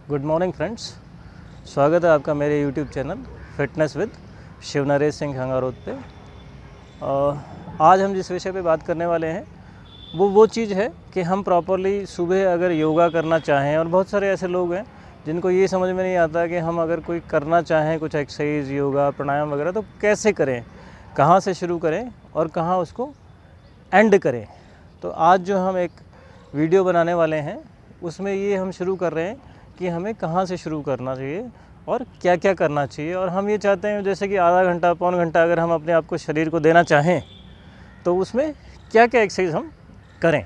Good morning friends, स्वागत है आपका मेरे YouTube channel fitness with Shiv Naresh Singh Khangarot पे। आज हम जिस विषय पे बात करने वाले हैं वो चीज़ है कि हम प्रॉपरली सुबह अगर योगा करना चाहें, और बहुत सारे ऐसे लोग हैं जिनको ये समझ में नहीं आता कि हम अगर कोई करना चाहें कुछ एक्सरसाइज, योगा, प्राणायाम वगैरह, तो कैसे करें, कहाँ से शुरू करें और कहाँ उसको एंड करें। तो आज जो हम एक वीडियो बनाने वाले हैं उसमें ये हम शुरू कर रहे हैं कि हमें कहाँ से शुरू करना चाहिए और क्या क्या करना चाहिए। और हम ये चाहते हैं जैसे कि आधा घंटा, पौन घंटा अगर हम अपने आप को शरीर को देना चाहें तो उसमें क्या क्या एक्सरसाइज हम करें,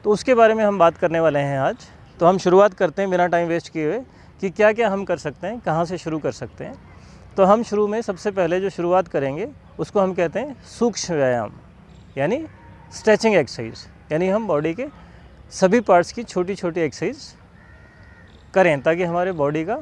तो उसके बारे में हम बात करने वाले हैं आज। तो हम शुरुआत करते हैं बिना टाइम वेस्ट किए हुए कि क्या क्या हम कर सकते हैं, कहाँ से शुरू कर सकते हैं। तो हम शुरू में सबसे पहले जो शुरुआत करेंगे उसको हम कहते हैं सूक्ष्म व्यायाम, यानी स्ट्रेचिंग एक्सरसाइज। यानी हम बॉडी के सभी पार्ट्स की छोटी छोटी एक्सरसाइज करें ताकि हमारे बॉडी का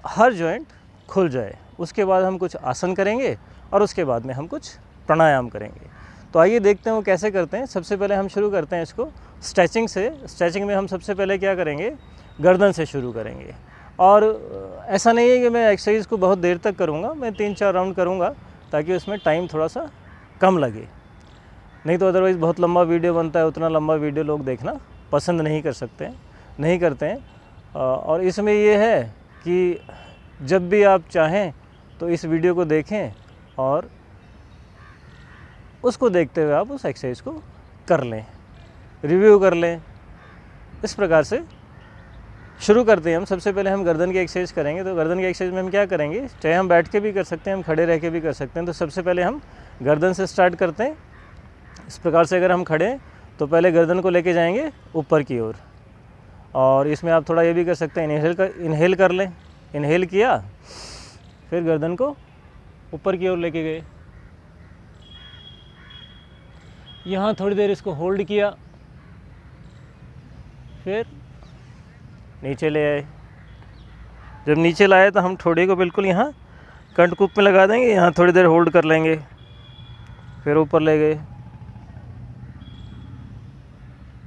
हर जॉइंट खुल जाए। उसके बाद हम कुछ आसन करेंगे और उसके बाद में हम कुछ प्राणायाम करेंगे। तो आइए देखते हैं वो कैसे करते हैं। सबसे पहले हम शुरू करते हैं इसको स्ट्रेचिंग से। स्ट्रेचिंग में हम सबसे पहले क्या करेंगे, गर्दन से शुरू करेंगे। और ऐसा नहीं है कि मैं एक्सरसाइज को बहुत देर तक करूँगा, मैं 3-4 राउंड करूँगा ताकि उसमें टाइम थोड़ा सा कम लगे, नहीं तो अदरवाइज़ बहुत लंबा वीडियो बनता है। उतना लंबा वीडियो लोग देखना पसंद नहीं करते हैं। और इसमें ये है कि जब भी आप चाहें तो इस वीडियो को देखें और उसको देखते हुए आप उस एक्सरसाइज को कर लें, रिव्यू कर लें। इस प्रकार से शुरू करते हैं हम। सबसे पहले हम गर्दन की एक्सरसाइज करेंगे। तो गर्दन की एक्सरसाइज में हम क्या करेंगे, चाहे हम बैठ के भी कर सकते हैं, हम खड़े रह के भी कर सकते हैं। तो सबसे पहले हम गर्दन से स्टार्ट करते हैं। इस प्रकार से अगर हम खड़े हैं तो पहले गर्दन को लेके जाएंगे ऊपर की ओर। और इसमें आप थोड़ा ये भी कर सकते हैं, इनहेल कर लें। इनहेल किया, फिर गर्दन को ऊपर की ओर लेके गए, यहाँ थोड़ी देर इसको होल्ड किया, फिर नीचे ले आए। जब नीचे लाए तो हम ठोड़ी को बिल्कुल यहाँ कंठकूप में लगा देंगे, यहाँ थोड़ी देर होल्ड कर लेंगे, फिर ऊपर ले गए,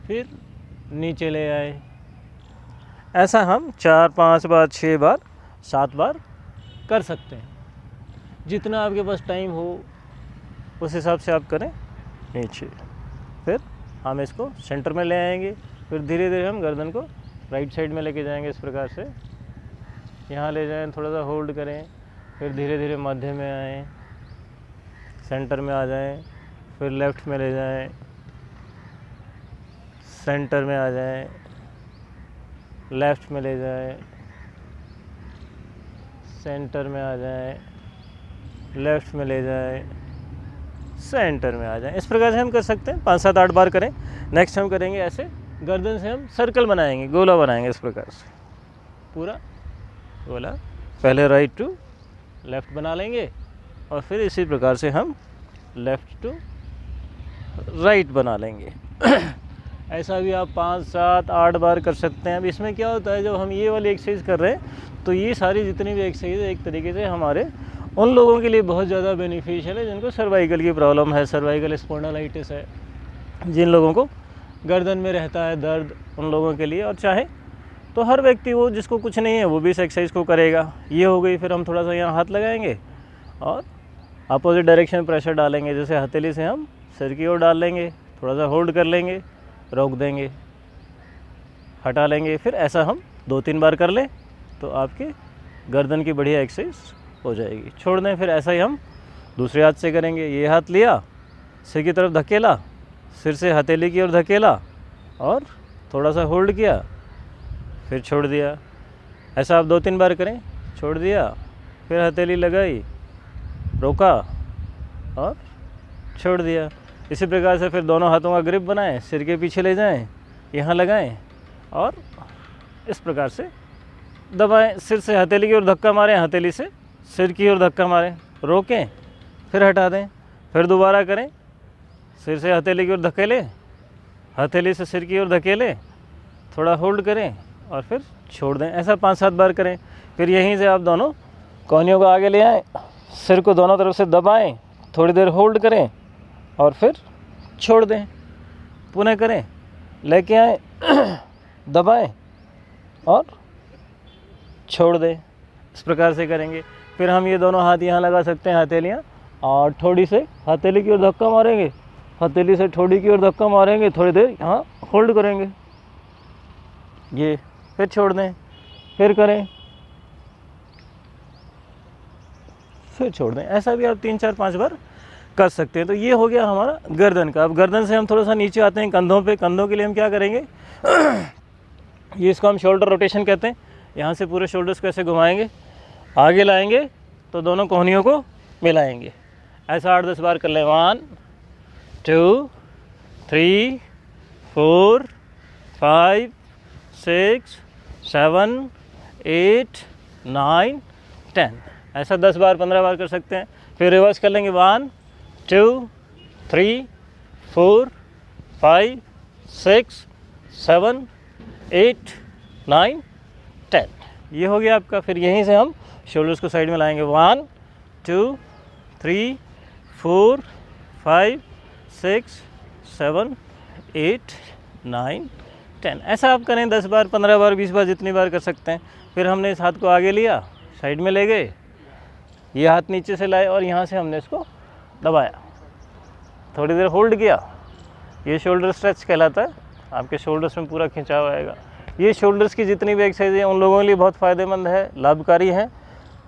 फिर नीचे ले आए। ऐसा हम 4-5 बार, 6 बार, 7 बार कर सकते हैं। जितना आपके पास टाइम हो उस हिसाब से आप करें। नीचे, फिर हम इसको सेंटर में ले आएंगे। फिर धीरे धीरे हम गर्दन को राइट साइड में लेके जाएंगे। इस प्रकार से यहाँ ले जाएं, थोड़ा सा होल्ड करें, फिर धीरे धीरे मध्य में आएँ, सेंटर में आ जाएं, फिर लेफ़्ट में ले जाएं, सेंटर में आ जाएं, लेफ़्ट में ले जाएं, सेंटर में आ जाएं, लेफ़्ट में ले जाएं, सेंटर में आ जाएं। इस प्रकार से हम कर सकते हैं। 5-7-8 बार करें। नेक्स्ट हम करेंगे ऐसे, गर्दन से हम सर्कल बनाएंगे, गोला बनाएंगे। इस प्रकार से पूरा गोला, पहले राइट टू लेफ़्ट बना लेंगे और फिर इसी प्रकार से हम लेफ़्ट टू राइट बना लेंगे। ऐसा भी आप 5-7-8 बार कर सकते हैं। अब इसमें क्या होता है, जब हम ये वाली एक्सरसाइज कर रहे हैं तो ये सारी जितनी भी एक्सरसाइज एक तरीके से हमारे उन लोगों के लिए बहुत ज़्यादा बेनिफिशियल है जिनको सर्वाइकल की प्रॉब्लम है, सर्वाइकल स्पॉन्डिलाइटिस है, जिन लोगों को गर्दन में रहता है दर्द, उन लोगों के लिए। और चाहे तो हर व्यक्ति, वो जिसको कुछ नहीं है वो भी इस एक्सरसाइज को करेगा। ये हो गई। फिर हम थोड़ा सा यहाँ हाथ लगाएंगे और अपोजिट डायरेक्शन प्रेशर डालेंगे। जैसे हथेली से हम सिर की ओर डाल लेंगे, थोड़ा सा होल्ड कर लेंगे, रोक देंगे, हटा लेंगे। फिर ऐसा हम 2-3 बार कर लें तो आपके गर्दन की बढ़िया एक्सरसाइज हो जाएगी। छोड़ दें। फिर ऐसा ही हम दूसरे हाथ से करेंगे। ये हाथ लिया, सिर की तरफ धकेला, सिर से हथेली की ओर धकेला और थोड़ा सा होल्ड किया, फिर छोड़ दिया। ऐसा आप 2-3 बार करें। छोड़ दिया, फिर हथेली लगाई, रोका और छोड़ दिया। इसी प्रकार से फिर दोनों हाथों का ग्रिप बनाएं, सिर के पीछे ले जाएं, यहाँ लगाएं और इस प्रकार से दबाएं। सिर से हथेली की ओर धक्का मारें, हथेली से सिर की ओर धक्का मारें, रोकें, फिर हटा दें, फिर दोबारा करें। सिर से हथेली की ओर धकेलें, हथेली से सिर की ओर धकेलें, थोड़ा होल्ड करें और फिर छोड़ दें। ऐसा 5-7 बार करें। फिर यहीं से आप दोनों कोहनियों को आगे ले आएँ, सिर को दोनों तरफ से दबाएं, थोड़ी देर होल्ड करें और फिर छोड़ दें। पुनः करें, लेके आए, दबाएं और छोड़ दें, इस प्रकार से करेंगे। फिर हम ये दोनों हाथ यहाँ लगा सकते हैं, हथेलियाँ, और ठोड़ी से हथेली की ओर धक्का मारेंगे, हथेली से ठोड़ी की ओर धक्का मारेंगे, थोड़ी देर यहाँ होल्ड करेंगे, ये फिर छोड़ दें, फिर करें, फिर छोड़ दें। ऐसा भी आप 3 4 5 बार कर सकते हैं। तो ये हो गया हमारा गर्दन का। अब गर्दन से हम थोड़ा सा नीचे आते हैं कंधों पे। कंधों के लिए हम क्या करेंगे ये इसको हम शोल्डर रोटेशन कहते हैं। यहाँ से पूरे शोल्डर्स को ऐसे घुमाएंगे, आगे लाएंगे तो दोनों कोहनियों को मिलाएंगे। ऐसा 8-10 बार कर लें। 1 2 3 4 5 6 7 8 9 10। ऐसा 10 बार 15 बार कर सकते हैं। फिर रिवर्स कर लेंगे। 1 2 3 4 5 6 7 8 9 10। ये हो गया आपका। फिर यहीं से हम शोल्डर्स को साइड में लाएंगे। 1 2 3 4 5 6 7 8 9 10। ऐसा आप करें 10 बार 15 बार 20 बार, जितनी बार कर सकते हैं। फिर हमने इस हाथ को आगे लिया, साइड में ले गए, ये हाथ नीचे से लाए और यहाँ से हमने इसको दबाया, थोड़ी देर होल्ड किया। ये शोल्डर स्ट्रेच कहलाता है। आपके शोल्डर्स में पूरा खिंचाव आएगा। ये शोल्डर्स की जितनी भी एक्सरसाइज है उन लोगों के लिए बहुत फ़ायदेमंद है, लाभकारी है,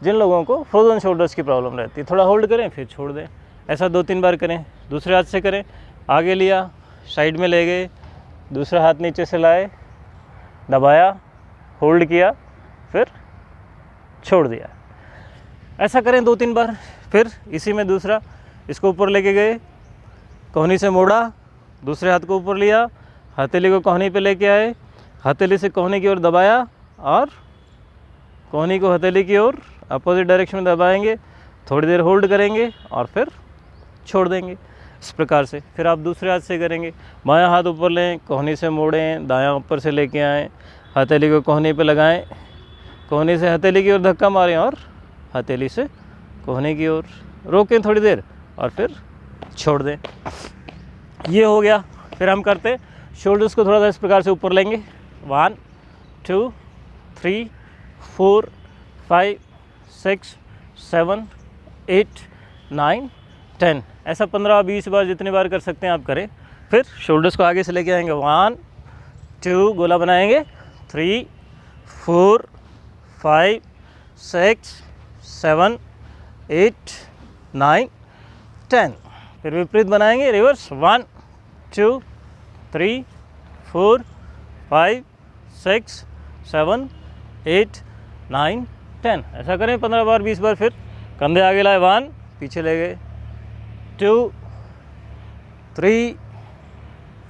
जिन लोगों को फ्रोजन शोल्डर्स की प्रॉब्लम रहती है। थोड़ा होल्ड करें, फिर छोड़ दें। ऐसा 2-3 बार करें। दूसरे हाथ से करें। आगे लिया, साइड में ले गए, दूसरा हाथ नीचे से लाए, दबाया, होल्ड किया, फिर छोड़ दिया। ऐसा करें 2-3 बार। फिर इसी में दूसरा, इसको ऊपर लेके गए, कोहनी से मोड़ा, दूसरे हाथ को ऊपर लिया, हथेली को कोहनी पे लेके आए, हथेली से कोहनी की ओर दबाया और कोहनी को हथेली की ओर अपोजिट डायरेक्शन में दबाएंगे, थोड़ी देर होल्ड करेंगे और फिर छोड़ देंगे। इस प्रकार से फिर आप दूसरे हाथ से करेंगे। बायां हाथ ऊपर लें, कोहनी से मोड़ें, दायां ऊपर से लेके आएँ, हथेली को कोहनी पे लगाएं, कोहनी से हथेली की ओर धक्का मारें और हथेली से कोहनी की ओर रोकें थोड़ी देर और फिर छोड़ दें। ये हो गया। फिर हम करते शोल्डर्स को थोड़ा सा इस प्रकार से ऊपर लेंगे। 1 2 3 4 5 6 7 8 9 10। ऐसा 15-20 बार, जितनी बार कर सकते हैं आप करें। फिर शोल्डर्स को आगे से लेके आएंगे। 1 2 गोला बनाएंगे, 3 4 5 6 7 8 9 10। फिर विपरीत बनाएंगे, रिवर्स। 1 2 3 4 5 6 7 8 9 10। ऐसा करें 15 बार 20 बार। फिर कंधे आगे लाए, 1 पीछे ले गए, 2 3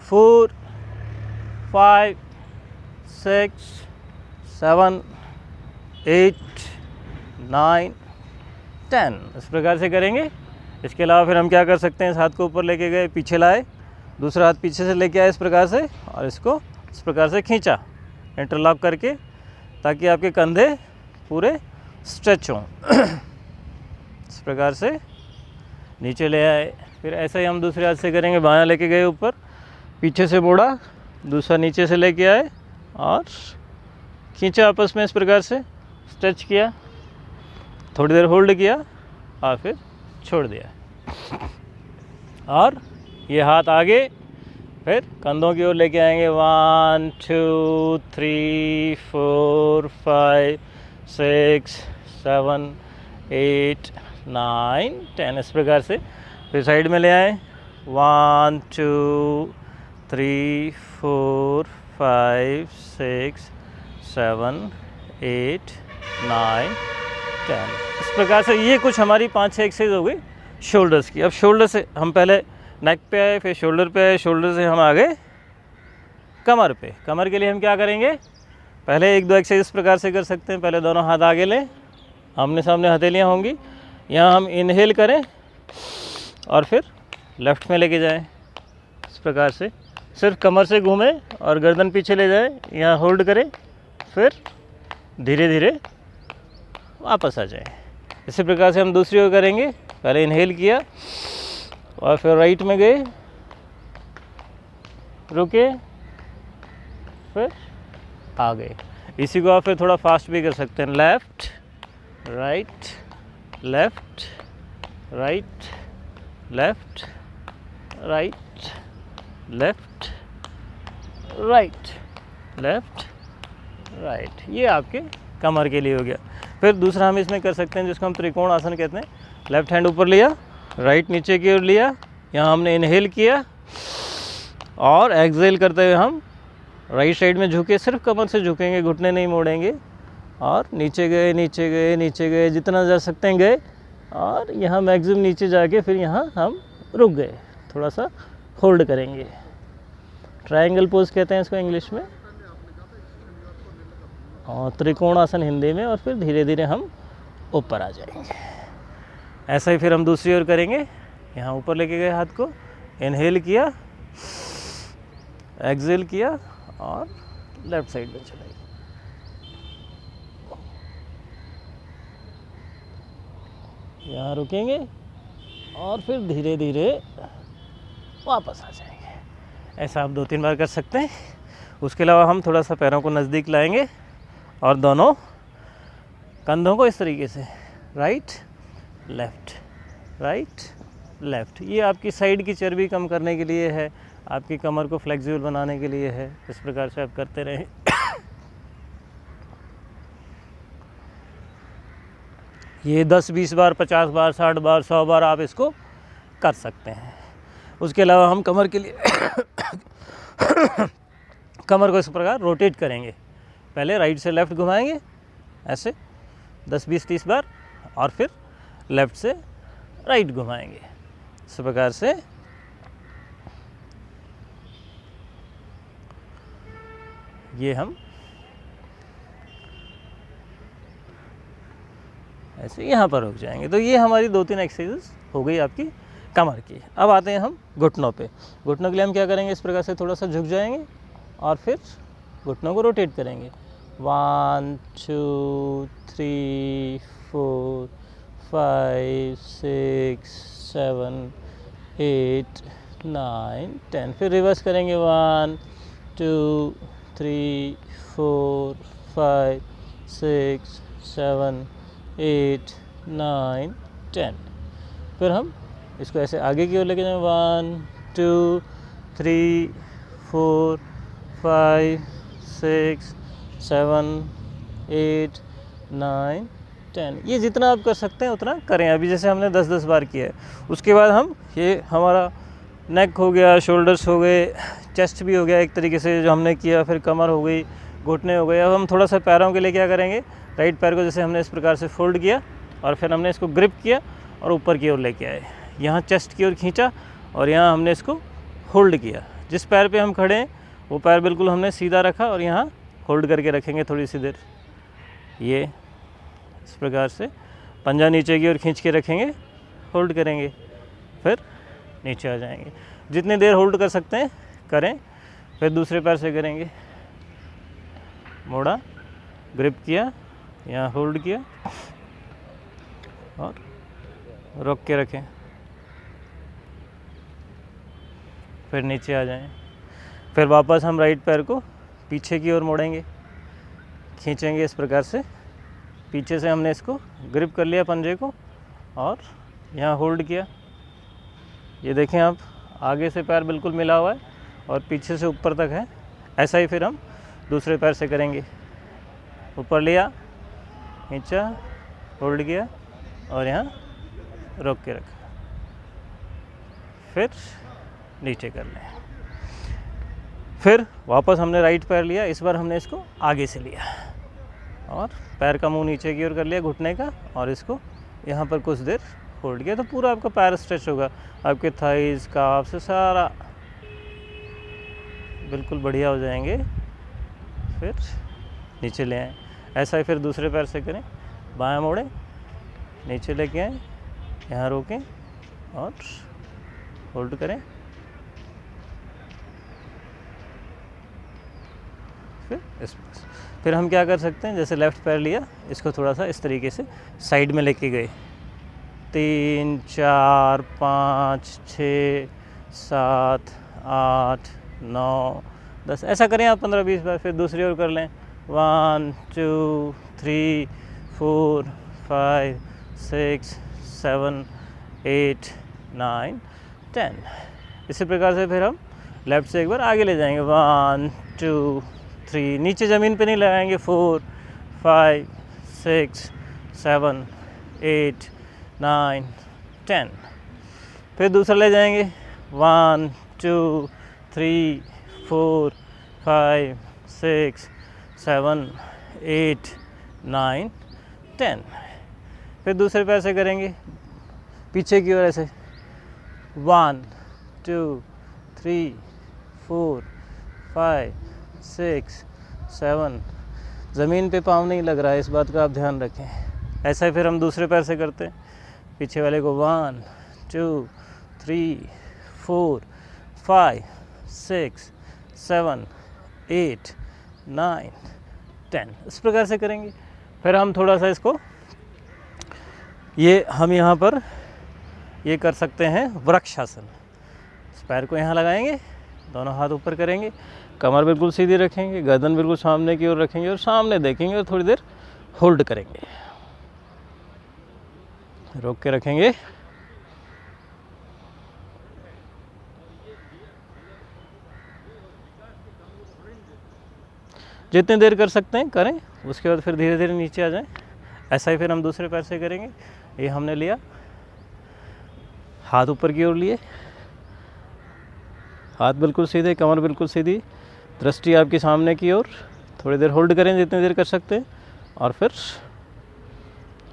4 5 6 7 8 9 10। इस प्रकार से करेंगे। इसके अलावा फिर हम क्या कर सकते हैं, इस हाथ को ऊपर लेके गए, पीछे लाए, दूसरा हाथ पीछे से लेके आए इस प्रकार से, और इसको इस प्रकार से खींचा इंटरलॉक करके, ताकि आपके कंधे पूरे स्ट्रेच हों। इस प्रकार से नीचे ले आए। फिर ऐसे ही हम दूसरे हाथ से करेंगे। बायां लेके गए ऊपर, पीछे से मोड़ा, दूसरा नीचे से लेके आए और खींचा आपस में, इस प्रकार से स्ट्रेच किया, थोड़ी देर होल्ड किया और फिर छोड़ दिया। और ये हाथ आगे, फिर कंधों की ओर लेके आएंगे। 1 2 3 4 5 6 7 8 9 10। इस प्रकार से फिर साइड में ले आए। 1 2 3 4 5 6 7 8 9 10। इस प्रकार से ये कुछ हमारी 5-6 एक्सरसाइज हो गई शोल्डर्स की। अब शोल्डर से हम पहले नेक पे आए, फिर शोल्डर पे आए, शोल्डर से हम आ गए कमर पे। कमर के लिए हम क्या करेंगे, पहले 1-2 एक्सरसाइज इस प्रकार से कर सकते हैं। पहले दोनों हाथ आगे लें, आमने सामने हथेलियाँ होंगी। यहाँ हम इनहेल करें और फिर लेफ़्ट में लेके जाएं। इस प्रकार से सिर्फ कमर से घूमें और गर्दन पीछे ले जाएं। यहाँ होल्ड करें, फिर धीरे धीरे वापस आ जाएं। इसी प्रकार से हम दूसरी ओर करेंगे। पहले इनहेल किया और फिर राइट में गए, रुके, फिर आ गए। इसी को आप फिर थोड़ा फास्ट भी कर सकते हैं, left right left right left right left right left right. ये आपके कमर के लिए हो गया। फिर दूसरा हम इसमें कर सकते हैं जिसको हम त्रिकोण आसन कहते हैं। लेफ़्ट हैंड ऊपर लिया, राइट नीचे की ओर लिया, यहाँ हमने इनहेल किया और एक्सहेल करते हुए हम राइट साइड में झुके, सिर्फ कमर से झुकेंगे, घुटने नहीं मोड़ेंगे, और नीचे गए नीचे गए नीचे गए, जितना जा सकते हैं गए, और यहाँ मैक्सिमम नीचे जाके फिर यहाँ हम रुक गए, थोड़ा सा होल्ड करेंगे। ट्रायंगल पोज कहते हैं इसको इंग्लिश में, और त्रिकोणासन हिंदी में। और फिर धीरे धीरे हम ऊपर आ जाएंगे। ऐसा ही फिर हम दूसरी ओर करेंगे। यहाँ ऊपर लेके गए, हाथ को इनहेल किया, एक्सहेल किया और लेफ्ट साइड में चले गए। यहाँ रुकेंगे और फिर धीरे धीरे वापस आ जाएंगे। ऐसा आप 2-3 बार कर सकते हैं। उसके अलावा हम थोड़ा सा पैरों को नज़दीक लाएंगे और दोनों कंधों को इस तरीके से राइट लेफ़्ट राइट लेफ़्ट। ये आपकी साइड की चर्बी कम करने के लिए है, आपकी कमर को फ्लेक्सिबल बनाने के लिए है। इस प्रकार से आप करते रहें। ये 10-20 बार, 50 बार, 60 बार, 100 बार आप इसको कर सकते हैं। उसके अलावा हम कमर के लिए कमर को इस प्रकार रोटेट करेंगे। पहले राइट से लेफ़्ट घुमाएंगे ऐसे 10-20-30 बार, और फिर लेफ़्ट से राइट घुमाएंगे इस प्रकार से। ये हम ऐसे यहाँ पर रुक जाएंगे। तो ये हमारी 2-3 एक्सरसाइजेस हो गई आपकी कमर की। अब आते हैं हम घुटनों पे। घुटनों के लिए हम क्या करेंगे, इस प्रकार से थोड़ा सा झुक जाएंगे और फिर घुटनों को रोटेट करेंगे। 1 2 3 4 5 6 7 8 9 10। फिर रिवर्स करेंगे 1 2 3 4 5 6 7 8 9 10। फिर हम इसको ऐसे आगे की ओर लेके जाएं। 1 2 3 4 5 6 7 8 9 10। ये जितना आप कर सकते हैं उतना करें। अभी जैसे हमने 10-10 बार किया है। उसके बाद हम ये हमारा नेक हो गया, शोल्डर्स हो गए, चेस्ट भी हो गया एक तरीके से जो हमने किया, फिर कमर हो गई, घुटने हो गए। अब हम थोड़ा सा पैरों के लिए क्या करेंगे, राइट पैर को जैसे हमने इस प्रकार से फोल्ड किया और फिर हमने इसको ग्रिप किया और ऊपर की ओर लेके आए। यहाँ चेस्ट की ओर खींचा और यहाँ हमने इसको होल्ड किया। जिस पैर पे हम खड़े हैं वो पैर बिल्कुल हमने सीधा रखा और यहाँ होल्ड करके रखेंगे थोड़ी सी देर। ये इस प्रकार से पंजा नीचे की ओर खींच के रखेंगे, होल्ड करेंगे, फिर नीचे आ जाएंगे। जितनी देर होल्ड कर सकते हैं करें। फिर दूसरे पैर से करेंगे। मोड़ा, ग्रिप किया, यहाँ होल्ड किया और रोक के रखें, फिर नीचे आ जाएं। फिर वापस हम राइट पैर को पीछे की ओर मोड़ेंगे, खींचेंगे इस प्रकार से। पीछे से हमने इसको ग्रिप कर लिया पंजे को और यहाँ होल्ड किया। ये देखें आप, आगे से पैर बिल्कुल मिला हुआ है और पीछे से ऊपर तक है। ऐसा ही फिर हम दूसरे पैर से करेंगे। ऊपर लिया, खींचा, होल्ड किया और यहाँ रोक के रखा, फिर नीचे कर लें। फिर वापस हमने राइट पैर लिया, इस बार हमने इसको आगे से लिया और पैर का मुंह नीचे की ओर कर लिया घुटने का, और इसको यहाँ पर कुछ देर होल्ड किया। तो पूरा आपका पैर स्ट्रेच होगा, आपके थाइस, काफ से सारा बिल्कुल बढ़िया हो जाएंगे। फिर नीचे ले आए। ऐसा ही फिर दूसरे पैर से करें। बायां मोड़ें, नीचे लेके आए, यहाँ रोकें और होल्ड करें। फिर हम क्या कर सकते हैं, जैसे लेफ़्ट पैर लिया, इसको थोड़ा सा इस तरीके से साइड में लेके गए। 3 4 5 6 7 8 9 10। ऐसा करें आप 15-20 बार। फिर दूसरी ओर कर लें। 1 2 3 4 5 6 7 8 9 10। इसी प्रकार से फिर हम लेफ़्ट से एक बार आगे ले जाएंगे। 1 2 3, नीचे ज़मीन पे नहीं लगाएंगे। 4 5 6 7 8 9 10। फिर दूसरा ले जाएंगे। 1 2 3 4 5 6 7 8 9 10। फिर दूसरे पैर से करेंगे पीछे की ओर ऐसे। 1 2 3 4 5 6 7। ज़मीन पे पाँव नहीं लग रहा है, इस बात का आप ध्यान रखें। ऐसा ही फिर हम दूसरे पैर से करते हैं। पीछे वाले को 1 2 3 4 5 6 7 8 9 10। इस प्रकार से करेंगे। फिर हम थोड़ा सा इसको हम यहाँ पर ये कर सकते हैं वृक्षासन। इस पैर को यहाँ लगाएंगे, दोनों हाथ ऊपर करेंगे, कमर बिल्कुल सीधी रखेंगे, गर्दन बिल्कुल सामने की ओर रखेंगे और सामने देखेंगे और थोड़ी देर होल्ड करेंगे। रोक के रखेंगे। जितनी देर कर सकते हैं करें, उसके बाद फिर धीरे धीरे नीचे आ जाएं। ऐसा ही फिर हम दूसरे पैर से करेंगे। ये हमने लिया, हाथ ऊपर की ओर लिए, हाथ बिल्कुल सीधे, कमर बिल्कुल सीधी, दृष्टि आपकी सामने की ओर। थोड़ी देर होल्ड करें जितनी देर कर सकते हैं और फिर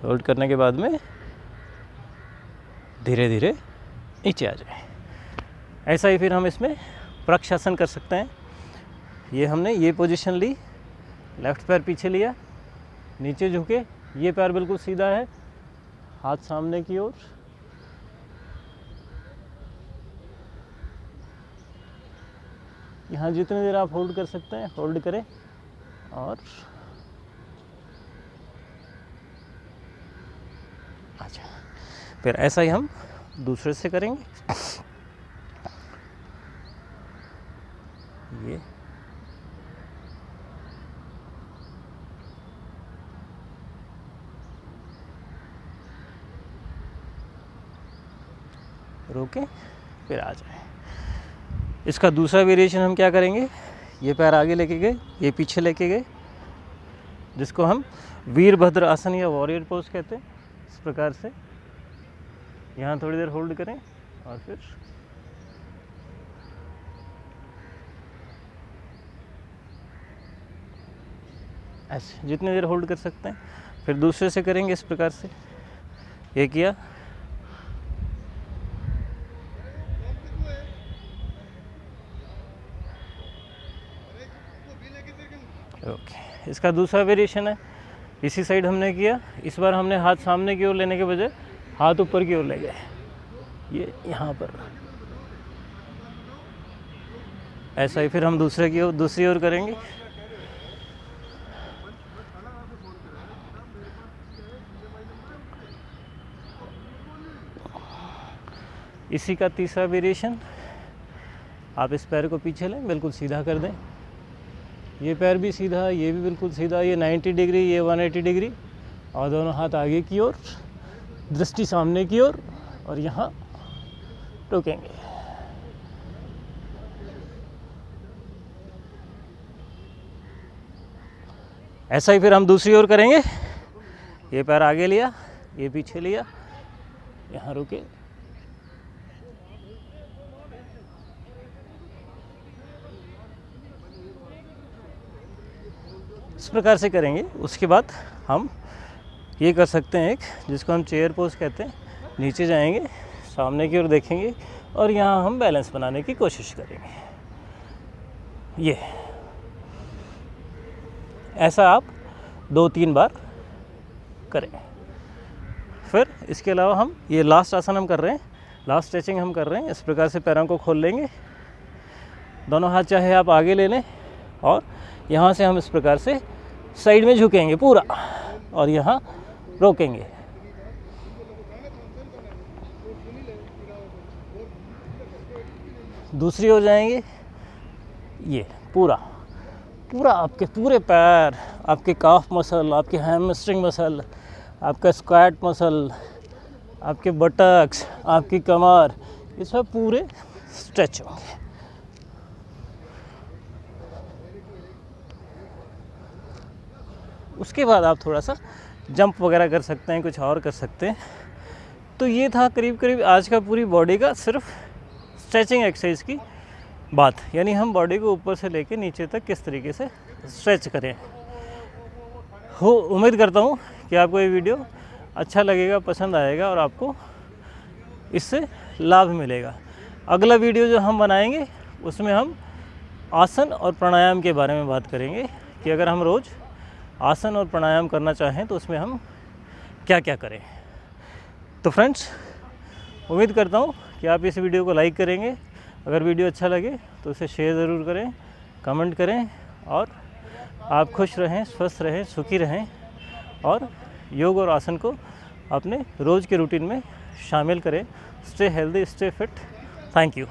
होल्ड करने के बाद में धीरे धीरे नीचे आ जाए। ऐसा ही फिर हम इसमें वृक्षासन कर सकते हैं। ये हमने ये पोजीशन ली, लेफ़्ट पैर पीछे लिया, नीचे झुके, ये पैर बिल्कुल सीधा है, हाथ सामने की ओर। यहाँ जितनी देर आप होल्ड कर सकते हैं होल्ड करें और अच्छा, फिर ऐसा ही हम दूसरे से करेंगे। ये रोके फिर आ जाए। इसका दूसरा वेरिएशन हम क्या करेंगे, ये पैर आगे लेके गए, ये पीछे लेके गए, जिसको हम वीरभद्र आसन या वॉरियर पोज कहते हैं। इस प्रकार से यहाँ थोड़ी देर होल्ड करें और फिर ऐसे जितनी देर होल्ड कर सकते हैं। फिर दूसरे से करेंगे इस प्रकार से। ये किया, ओके। इसका दूसरा वेरिएशन है, इसी साइड हमने किया। इस बार हमने हाथ सामने की ओर लेने के बजाय हाथ ऊपर की ओर ले गए, ये यहाँ पर। ऐसा ही फिर हम दूसरी ओर करेंगे। इसी का तीसरा वेरिएशन, आप इस पैर को पीछे लें, बिल्कुल सीधा कर दें। ये पैर भी सीधा, ये भी बिल्कुल सीधा, ये 90 डिग्री, ये 180 डिग्री, और दोनों हाथ आगे की ओर, दृष्टि सामने की ओर, और यहाँ रोकेंगे। ऐसा ही फिर हम दूसरी ओर करेंगे। ये पैर आगे लिया, ये पीछे लिया, यहाँ रुके, इस प्रकार से करेंगे। उसके बाद हम ये कर सकते हैं एक, जिसको हम चेयर पोज कहते हैं। नीचे जाएंगे, सामने की ओर देखेंगे और यहाँ हम बैलेंस बनाने की कोशिश करेंगे। ये ऐसा आप 2-3 बार करें। फिर इसके अलावा हम ये लास्ट आसन हम कर रहे हैं, लास्ट स्ट्रेचिंग हम कर रहे हैं। इस प्रकार से पैरों को खोल लेंगे, दोनों हाथ चाहे आप आगे ले लें, और यहाँ से हम इस प्रकार से साइड में झुकेंगे पूरा और यहाँ रोकेंगे। दूसरी ओर जाएंगे, ये पूरा पूरा आपके पूरे पैर, आपके काफ मसल, आपके हैमस्ट्रिंग मसल, आपका स्क्वाट मसल, आपके बटक्स, आपकी कमर, ये सब पूरे स्ट्रेच होंगे। उसके बाद आप थोड़ा सा जंप वगैरह कर सकते हैं, कुछ और कर सकते हैं। तो ये था करीब करीब आज का पूरी बॉडी का सिर्फ स्ट्रेचिंग एक्सरसाइज की बात, यानी हम बॉडी को ऊपर से लेके नीचे तक किस तरीके से स्ट्रेच करें। उम्मीद करता हूँ कि आपको ये वीडियो अच्छा लगेगा, पसंद आएगा और आपको इससे लाभ मिलेगा। अगला वीडियो जो हम बनाएंगे उसमें हम आसन और प्राणायाम के बारे में बात करेंगे कि अगर हम रोज़ आसन और प्राणायाम करना चाहें तो उसमें हम क्या क्या करें। तो फ्रेंड्स, उम्मीद करता हूँ कि आप इस वीडियो को लाइक करेंगे। अगर वीडियो अच्छा लगे तो उसे शेयर ज़रूर करें, कमेंट करें और आप खुश रहें, स्वस्थ रहें, सुखी रहें और योग और आसन को अपने रोज़ के रूटीन में शामिल करें। Stay healthy, stay fit. Thank you.